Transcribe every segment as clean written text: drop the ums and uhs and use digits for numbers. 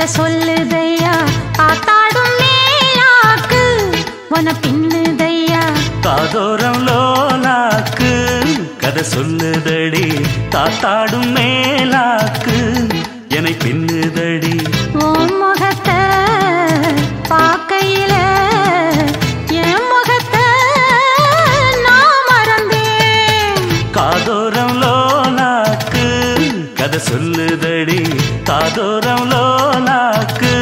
கதை சொல்லுதையா காத்தாடும் மேலாக்கு உன பின்னுதையா காதோரம் லோலாக்கு கதை சொல்லுதடி காத்தாடும் மேலாக்கு என்னை பின்னுதடி உன் முகத்தை பார்க்கையில என் முகத்தை நான் மறந்தேன் காதோரம் லோலாக்கு கதை சொல்லுதடி காதோரம் லோலாக்கு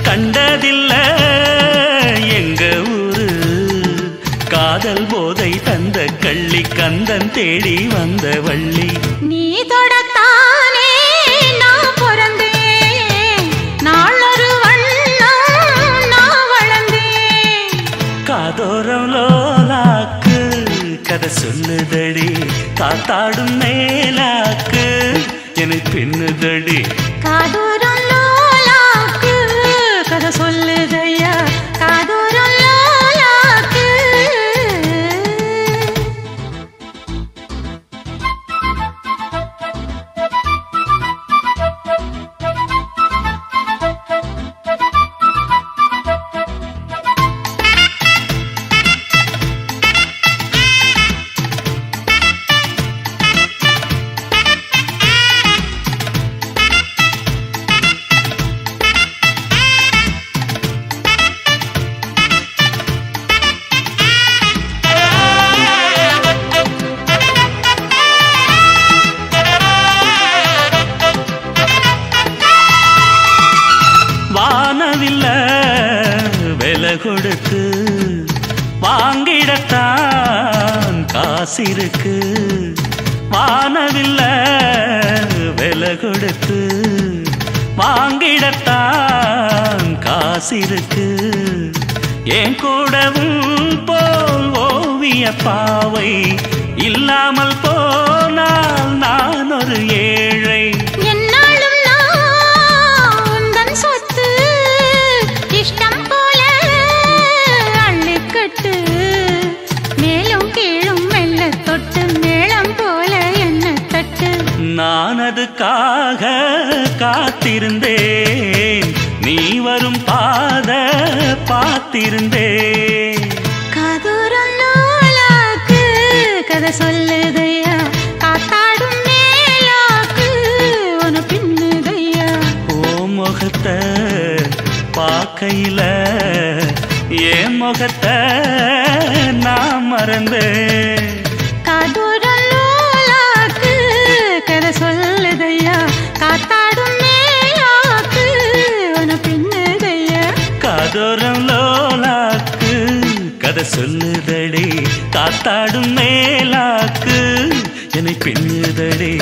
கண்டதில்ல எங்க ஊரு காதல் போதை தந்த கள்ளி கந்தன் தேடி வந்த வள்ளி நீ தொடத்தானே நான் பிறந்தேன் நாளொரு வண்ணம் நான் வளர்ந்தேன் காதோரம் லோலாக்கு கதை சொல்லுதடி காத்தாடும் மேலாக்கு என்னை பின்னுதடி காதோரம் லோலாக்கு கதை சொல்லுதையா காதோரம் லோலாக்கு வானவில்ல விலை கொடுத்து வாங்கிடத்தான் காசிருக்கு வானவில்ல விலை கொடுத்து வாங்கிடத்தான் காசிருக்கு என் கூடவும் போல் ஓவிய பாவை இல்லாமல் போனால் நான் ஒரு ஏழை நான் அதுக்காக காத்திருந்தேன் நீ வரும் பாத பார்த்திருந்தேன் காதோரம் லோலாக்கு கதை சொல்லுதையா காத்தாடும் மேலாக்கு உன பின்னுதையா ஓ முகத்தை பார்க்கையில என் முகத்தை நான் மறந்தேன் காதோரம் லோலாக்கு கதை சொல்லுதையா காத்தாடும் மேலாக்கு உன பின்னுதையா காதோரம் லோலாக்கு கதை சொல்லுதடி காத்தாடும் மேலாக்கு என்னை பின்னுதடி